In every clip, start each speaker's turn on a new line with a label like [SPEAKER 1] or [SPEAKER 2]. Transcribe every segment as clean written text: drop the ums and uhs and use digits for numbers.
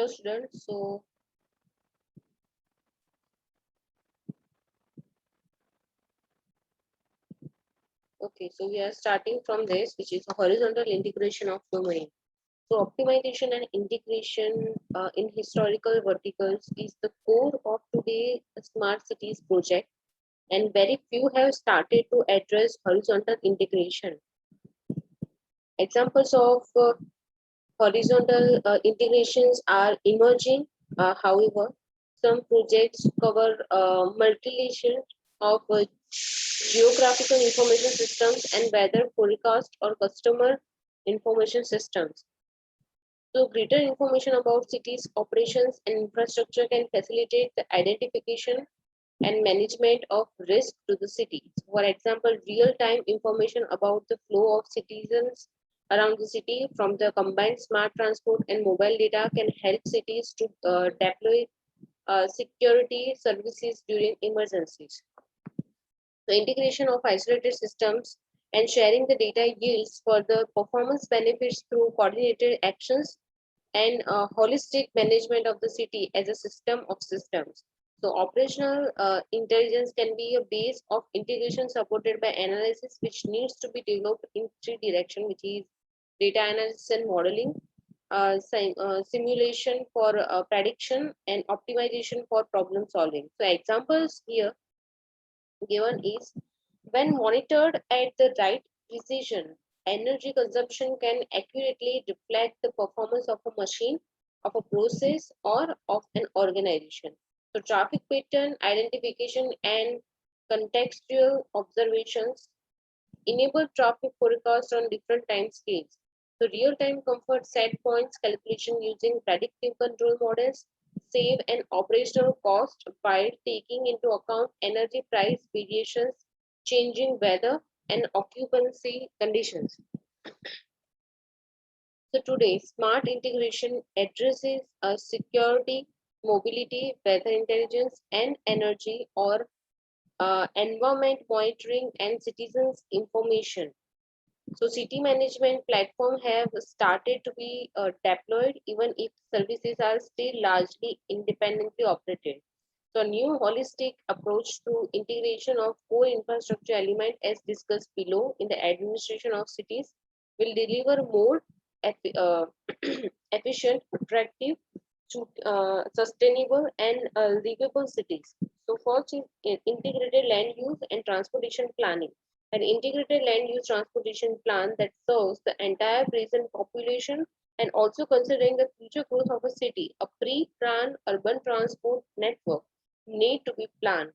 [SPEAKER 1] Hello students. So we are starting from this, which is horizontal integration of domain. So optimization and integration in historical verticals is the core of today's smart cities project, and very few have started to address horizontal integration. Examples of horizontal integrations are emerging. However, some projects cover multi-lesion of geographical information systems and weather forecast or customer information systems. So greater information about cities, operations and infrastructure can facilitate the identification and management of risk to the cities. For example, real-time information about the flow of citizens around the city from the combined smart transport and mobile data can help cities to deploy security services during emergencies. The integration of isolated systems and sharing the data yields further performance benefits through coordinated actions and holistic management of the city as a system of systems. So operational intelligence can be a base of integration supported by analysis, which needs to be developed in three directions, which is data analysis and modeling, simulation for prediction, and optimization for problem solving. So examples here given is when monitored at the right precision, energy consumption can accurately reflect the performance of a machine, of a process, or of an organization. So traffic pattern identification and contextual observations enable traffic forecast on different time scales. So real-time comfort set points calculation using predictive control models save an operational cost by taking into account energy price variations, changing weather and occupancy conditions. So today, smart integration addresses security, mobility, weather intelligence, and energy or environment monitoring and citizens information. So city management platform have started to be deployed even if services are still largely independently operated. So new holistic approach to integration of core infrastructure element as discussed below in the administration of cities will deliver more efficient, attractive, sustainable and livable cities. So first is integrated land use and transportation planning. An integrated land use transportation plan that serves the entire present population and also considering the future growth of a city. A pre-planned urban transport network need to be planned.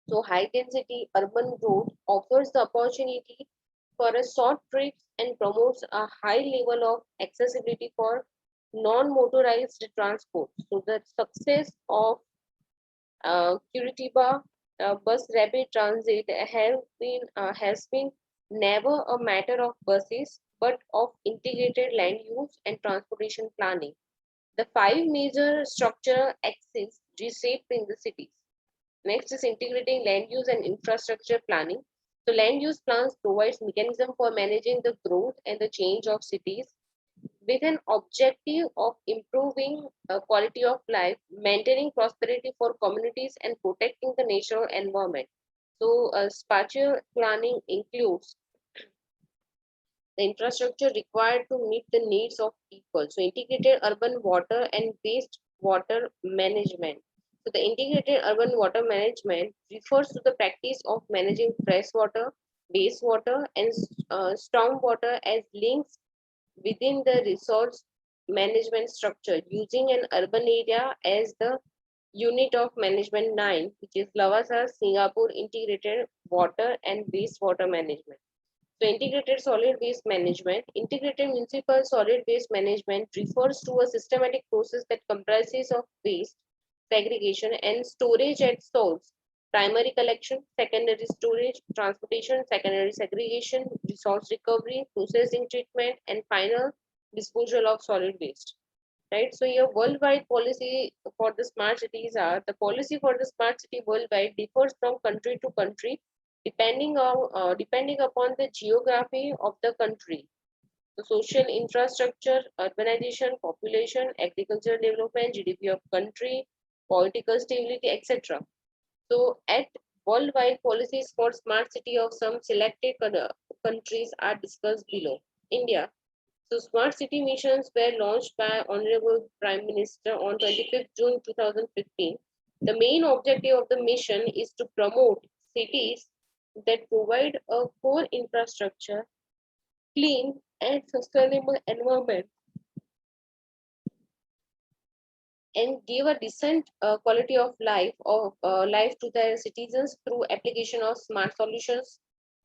[SPEAKER 1] So high density urban road offers the opportunity for a short trips and promotes a high level of accessibility for non-motorized transport. So the success of Curitiba bus rapid transit has been never a matter of buses but of integrated land use and transportation planning. The five major structure axes reshaping the cities. Next is integrating land use and infrastructure planning. So land use plans provides mechanism for managing the growth and the change of cities with an objective of improving quality of life, maintaining prosperity for communities, and protecting the natural environment. So, spatial planning includes the infrastructure required to meet the needs of people. So, integrated urban water and waste water management. So, the integrated urban water management refers to the practice of managing fresh water, wastewater, and storm water as links within the resource management structure using an urban area as the unit of management 9, which is Lavasa Singapore Integrated Water and Wastewater Management. So integrated solid waste management. Integrated municipal solid waste management refers to a systematic process that comprises of waste, segregation and storage at source, primary collection, secondary storage, transportation, secondary segregation, resource recovery, processing treatment, and final disposal of solid waste. Right. So your worldwide policy for the smart cities are the policy for the smart city worldwide differs from country to country depending upon the geography of the country. So social infrastructure, urbanization, population, agricultural development, GDP of country, political stability, etc. So at worldwide policies for smart city of some selected countries are discussed below. India. So smart city missions were launched by Honorable Prime Minister on 25th June 2015. The main objective of the mission is to promote cities that provide a core infrastructure, clean and sustainable environment, and give a decent quality of life to their citizens through application of smart solutions.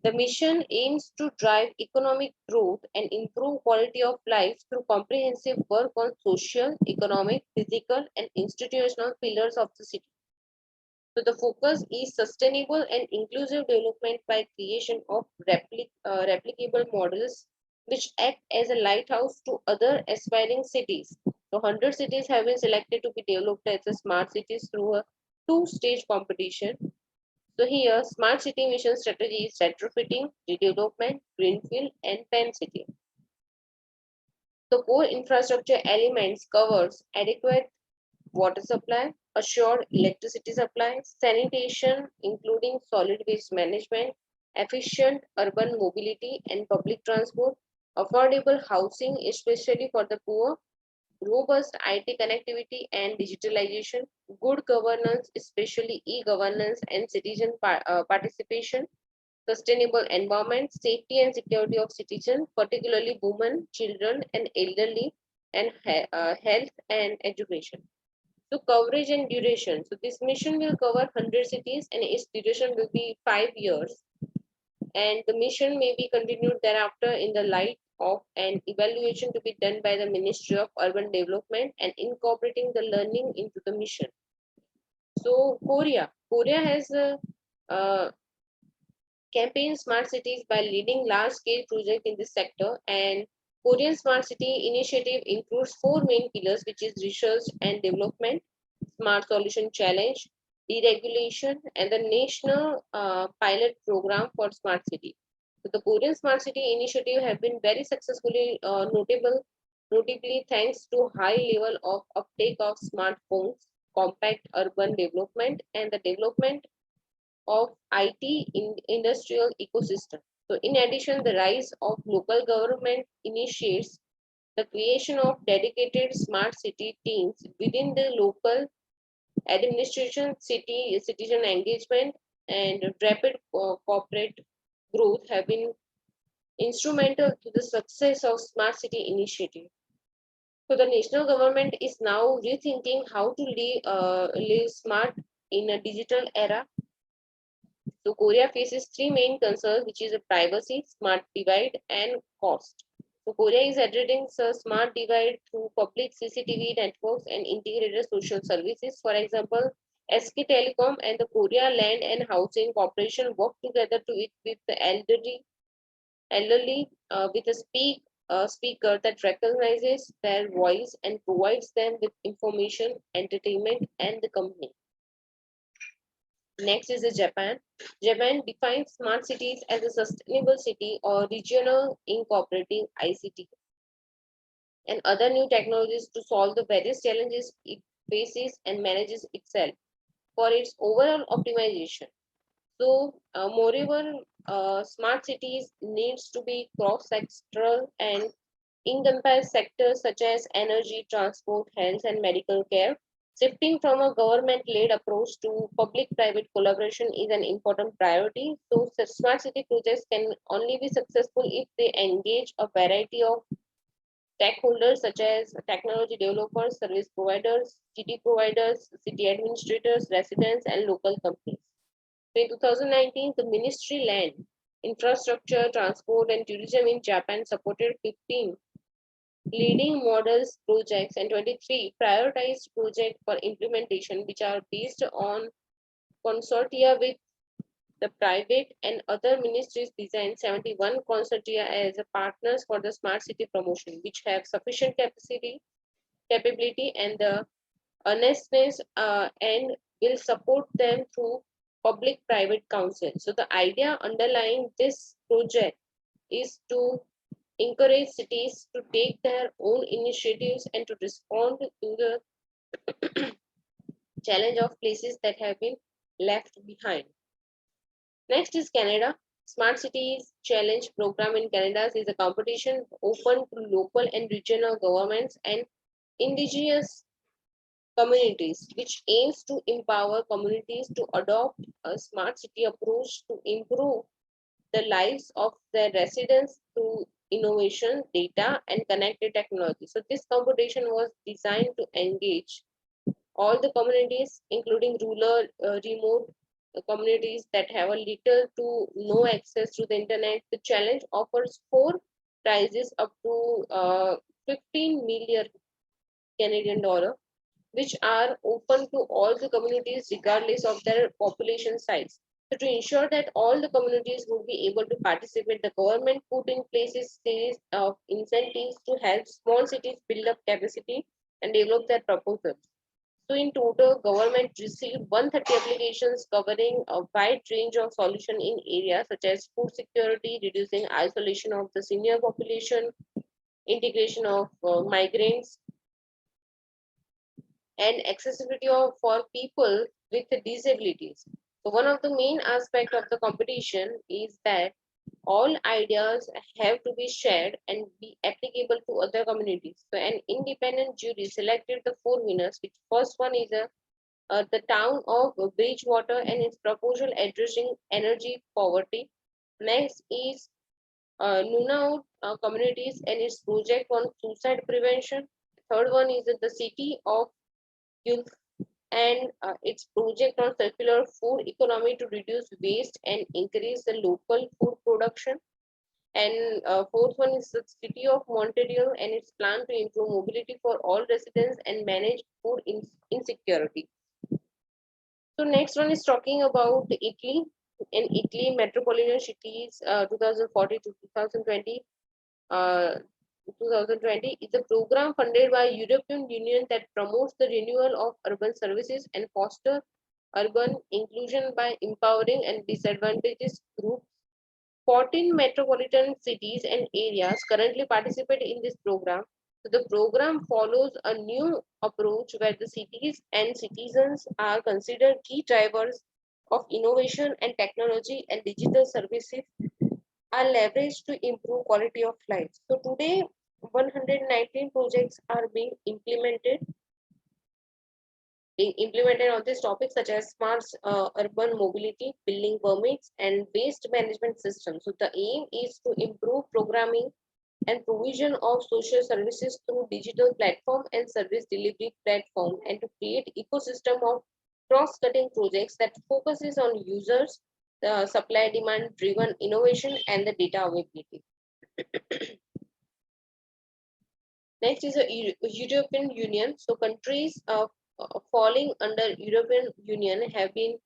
[SPEAKER 1] The mission aims to drive economic growth and improve quality of life through comprehensive work on social, economic, physical, and institutional pillars of the city. So the focus is sustainable and inclusive development by creation of replicable models which act as a lighthouse to other aspiring cities. So 100 cities have been selected to be developed as a smart cities through a two-stage competition. So here, smart city mission strategy is retrofitting, redevelopment, greenfield, and pen city. The core infrastructure elements covers adequate water supply, assured electricity supply, sanitation, including solid waste management, efficient urban mobility and public transport, affordable housing, especially for the poor, robust IT connectivity and digitalization, good governance, especially e-governance and citizen participation, sustainable environment, safety and security of citizens, particularly women, children, and elderly, and health and education. So coverage and duration. So this mission will cover 100 cities and its duration will be 5 years. And the mission may be continued thereafter in the light of an evaluation to be done by the Ministry of Urban Development and incorporating the learning into the mission. So Korea has campaign smart cities by leading large-scale projects in this sector, and Korean Smart City Initiative includes four main pillars, which is research and development, smart solution challenge, deregulation, and the national pilot program for smart city. So the Korean Smart City Initiative have been very successfully notably thanks to high level of uptake of smartphones, compact urban development, and the development of IT in industrial ecosystem. So in addition, the rise of local government initiates the creation of dedicated smart city teams within the local administration, citizen engagement, and rapid corporate growth have been instrumental to the success of smart city initiative. So the national government is now rethinking how to live smart in a digital era. So Korea faces three main concerns, which is a privacy, smart divide, and cost. So Korea is addressing the smart divide through public CCTV networks and integrated social services. For example, SK Telecom and the Korea Land and Housing Corporation work together to it with the elderly with a speaker that recognizes their voice and provides them with information, entertainment, and the company. Next is the Japan. Japan defines smart cities as a sustainable city or regional incorporating ICT and other new technologies to solve the various challenges it faces and manages itself for its overall optimization. So, moreover, smart cities needs to be cross-sectoral and encompass sectors such as energy, transport, health, and medical care. Shifting from a government-led approach to public-private collaboration is an important priority. So, smart city projects can only be successful if they engage a variety of stakeholders such as technology developers, service providers, city providers, city administrators, residents, and local companies. So in 2019, the Ministry Land, Infrastructure, Transport, and Tourism in Japan supported 15 leading models projects and 23 prioritized projects for implementation, which are based on consortia with the private and other ministries designed 71 consortia as partners for the smart city promotion, which have sufficient capability, and the earnestness and will support them through public-private council. So the idea underlying this project is to encourage cities to take their own initiatives and to respond to the challenge of places that have been left behind. Next is Canada. Smart Cities Challenge program in Canada is a competition open to local and regional governments and indigenous communities, which aims to empower communities to adopt a smart city approach to improve the lives of their residents through innovation, data, and connected technology. So, this competition was designed to engage all the communities, including rural, remote communities that have a little to no access to the internet. The challenge offers four prizes up to 15 million Canadian dollar, which are open to all the communities regardless of their population size. So to ensure that all the communities would be able to participate, the government put in place a series of incentives to help small cities build up capacity and develop their proposals. So in total, government received 130 applications covering a wide range of solutions in areas such as food security, reducing isolation of the senior population, integration of migrants, and accessibility for people with disabilities. So one of the main aspects of the competition is that all ideas have to be shared and be applicable to other communities. So an independent jury selected the four winners, which first one is the town of Bridgewater and its proposal addressing energy poverty. Next is Nunaut communities and its project on suicide prevention. Third one is the city of Gulf and its project on circular food economy to reduce waste and increase the local food production. And fourth one is the city of Montreal and its plan to improve mobility for all residents and manage food insecurity. So next one is talking about Italy. In Italy, metropolitan cities 2040 to 2020 uh, 2020 is a program funded by European Union that promotes the renewal of urban services and foster urban inclusion by empowering and disadvantaged groups. 14 metropolitan cities and areas currently participate in this program. So the program follows a new approach where the cities and citizens are considered key drivers of innovation and technology, and digital services are leveraged to improve quality of life. So today, 119 projects are being implemented on this topic, such as smart urban mobility, building permits, and waste management systems. So the aim is to improve programming and provision of social services through digital platform and service delivery platform, and to create ecosystem of cross-cutting projects that focuses on users, the supply demand driven innovation, and the data availability. Next is the European Union. So countries falling under European Union have been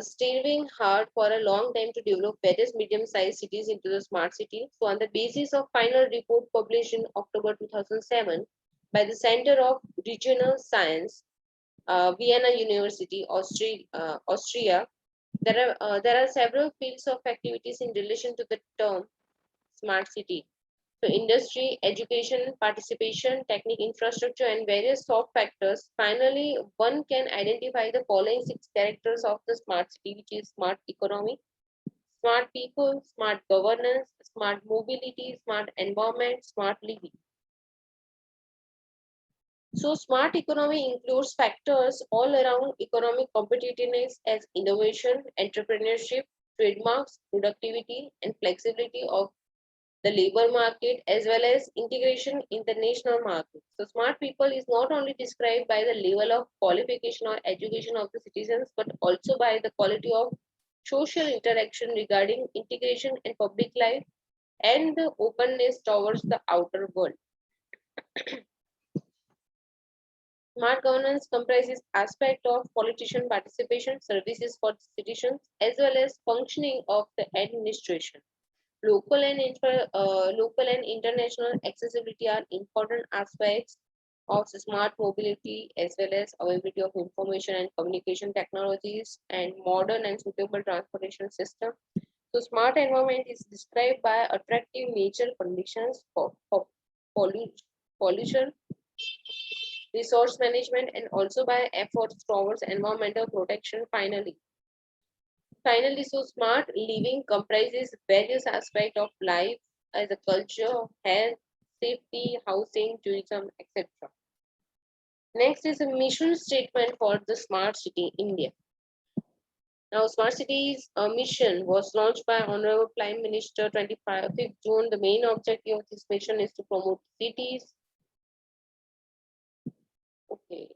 [SPEAKER 1] striving hard for a long time to develop various medium-sized cities into the smart city. So on the basis of final report published in October 2007 by the Center of Regional Science, Vienna University, Austria, there are several fields of activities in relation to the term smart city. So industry, education, participation, technique, infrastructure, and various soft factors. Finally, one can identify the following six characters of the smart city, which is smart economy, smart people, smart governance, smart mobility, smart environment, smart living. So smart economy includes factors all around economic competitiveness as innovation, entrepreneurship, trademarks, productivity, and flexibility of the labor market, as well as integration international markets. So smart people is not only described by the level of qualification or education of the citizens, but also by the quality of social interaction regarding integration and public life and the openness towards the outer world. Smart governance comprises aspect of politician participation, services for citizens, as well as functioning of the administration. Local and international accessibility are important aspects of smart mobility, as well as availability of information and communication technologies and modern and suitable transportation system. So smart environment is described by attractive nature conditions for pollution, resource management, and also by efforts towards environmental protection. Finally, so smart living comprises various aspects of life as a culture, health, safety, housing, tourism, etc. Next is a mission statement for the Smart City India. Now, Smart Cities mission was launched by Honorable Prime Minister 25th June. The main objective of this mission is to promote cities. Okay.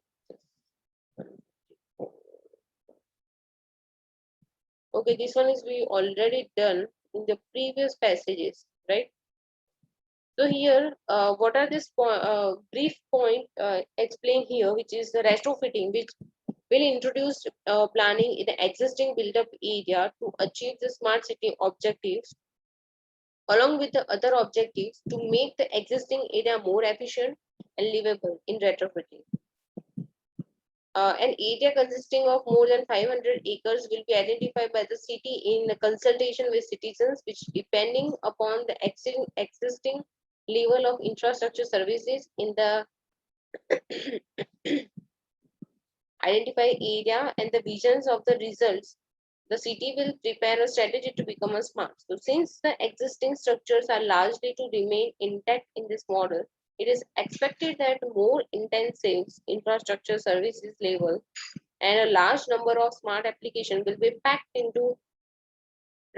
[SPEAKER 1] Okay, this one is we already done in the previous passages, right? So here, what are this brief point explained here, which is the retrofitting, which will introduce planning in the existing built-up area to achieve the smart city objectives, along with the other objectives to make the existing area more efficient and livable in retrofitting. An area consisting of more than 500 acres will be identified by the city in consultation with citizens, which depending upon the existing level of infrastructure services in the identified area and the visions of the results, the city will prepare a strategy to become a smart. So since the existing structures are largely to remain intact in this model, it is expected that more intensive infrastructure services level and a large number of smart applications will be packed into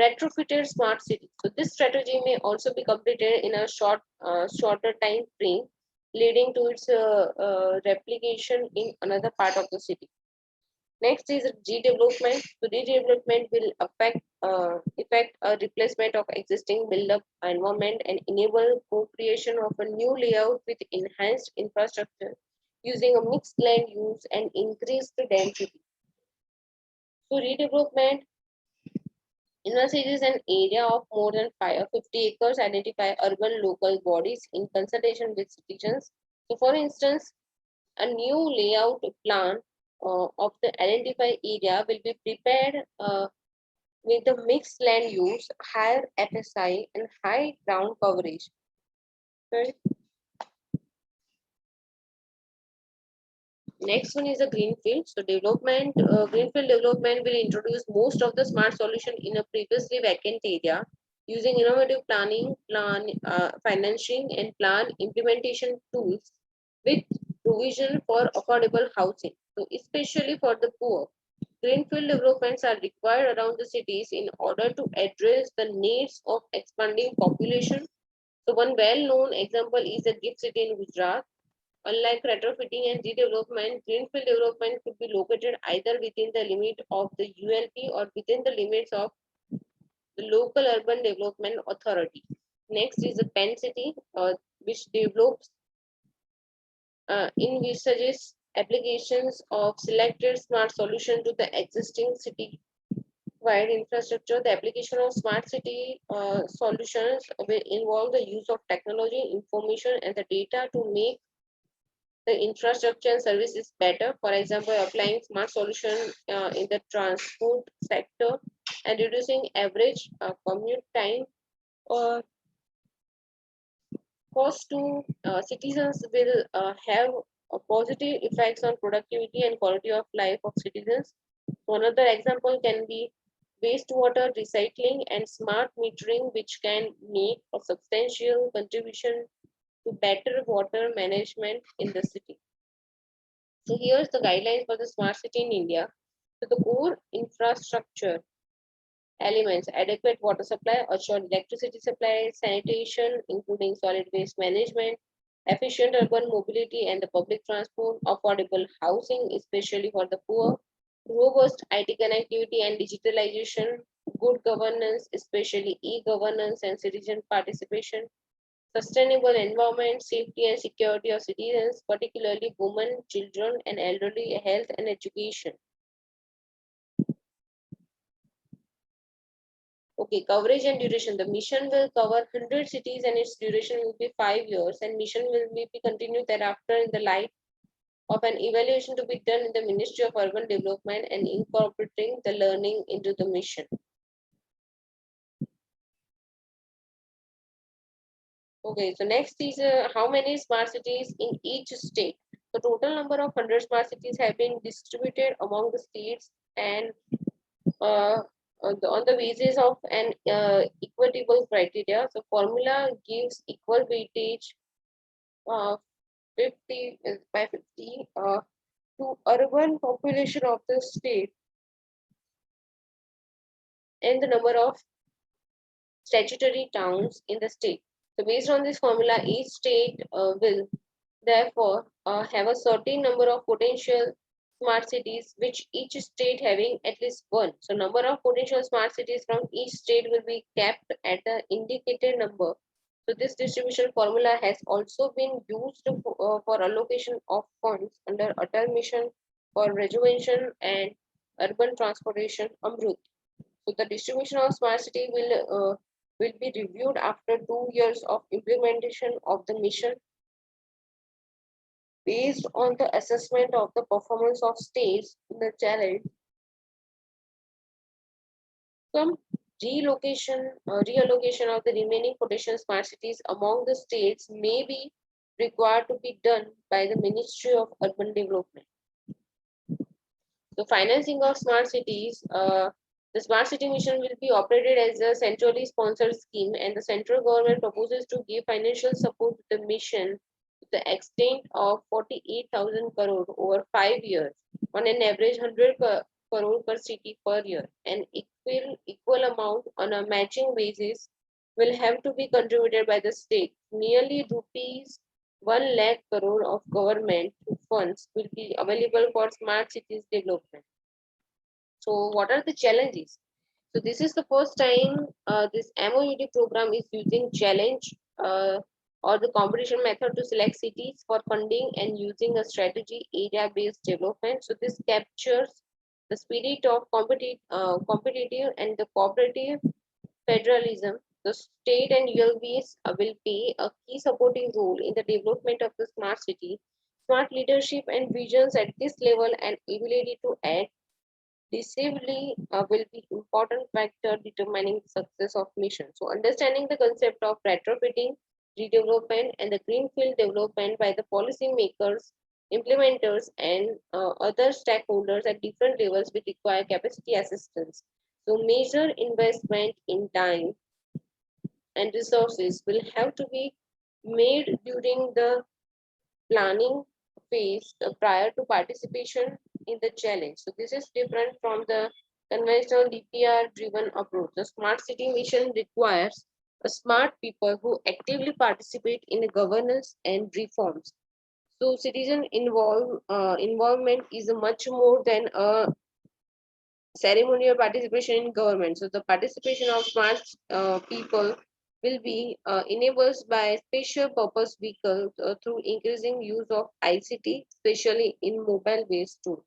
[SPEAKER 1] retrofitted smart cities. So this strategy may also be completed in a shorter time frame, leading to its replication in another part of the city. Next is redevelopment. So redevelopment will affect a replacement of existing build-up environment and enable co-creation of a new layout with enhanced infrastructure using a mixed land use and increased density. So redevelopment envisages an area of more than 50 acres, identify urban local bodies in consultation with citizens. So for instance, a new layout plan of the identified area will be prepared with the mixed land use, higher FSI, and high ground coverage. Right? Next one is a greenfield. So greenfield development will introduce most of the smart solution in a previously vacant area using innovative financing, and plan implementation tools with provision for affordable housing. So especially for the poor, greenfield developments are required around the cities in order to address the needs of expanding population. So one well-known example is the GIFT city in Gujarat. Unlike retrofitting and redevelopment, greenfield development could be located either within the limit of the ULP or within the limits of the local urban development authority. Next is the Pen City, which develops envisages applications of selected smart solution to the existing city wide infrastructure. The application of smart city solutions will involve the use of technology, information, and the data to make the infrastructure and services better. For example, applying smart solution in the transport sector and reducing average commute time or cost to citizens will have a positive effects on productivity and quality of life of citizens. Another example can be wastewater recycling and smart metering, which can make a substantial contribution to better water management in the city. So here's the guidelines for the smart city in India. So the core infrastructure elements: adequate water supply, assured electricity supply, sanitation, including solid waste management, efficient urban mobility and the public transport, affordable housing, especially for the poor, robust IT connectivity and digitalization, good governance, especially e-governance and citizen participation, sustainable environment, safety and security of citizens, particularly women, children, and elderly, health and education. Okay, coverage and duration. The mission will cover 100 cities and its duration will be 5 years, and mission will be continued thereafter in the light of an evaluation to be done in the Ministry of Urban Development and incorporating the learning into the mission. Okay, so next is how many smart cities in each state. The total number of 100 smart cities have been distributed among the states and on the basis of an equitable criteria. So formula gives equal weightage uh, 50 by 50 to urban population of the state and the number of statutory towns in the state. So based on this formula, each state will therefore have a certain number of potential smart cities, which each state having at least one. So number of potential smart cities from each state will be capped at the indicated number. So this distribution formula has also been used for allocation of funds under Atal Mission for Rejuvenation and Urban Transportation Amrut. So the distribution of smart city will be reviewed after 2 years of implementation of the mission based on the assessment of the performance of states in the challenge. Some reallocation of the remaining potential smart cities among the states may be required to be done by the Ministry of Urban Development. The financing of smart cities, the smart city mission will be operated as a centrally sponsored scheme, and the central government proposes to give financial support to the mission to the extent of 48,000 crore over 5 years, on an average 100 crore per city per year. An equal amount on a matching basis will have to be contributed by the state. Nearly rupees 1 lakh crore of government funds will be available for smart cities development. So, what are the challenges? So, this is the first time this MOUD program is using challenge or the competition method to select cities for funding and using a strategy area-based development. So, this captures the spirit of competitive and the cooperative federalism. The state and ULBs will play a key supporting role in the development of the smart city. Smart leadership and visions at this level and ability to act decisively will be important factor determining the success of mission. So understanding the concept of retrofitting, redevelopment, and the greenfield development by the policy makers, implementers, and other stakeholders at different levels will require capacity assistance. So major investment in time and resources will have to be made during the planning phase prior to participation in the challenge. So this is different from the conventional DPR driven approach. The smart city mission requires a smart people who actively participate in the governance and reforms. So citizen involvement is much more than a ceremonial participation in government. So the participation of smart people will be enabled by special purpose vehicles through increasing use of ICT, especially in mobile based tools.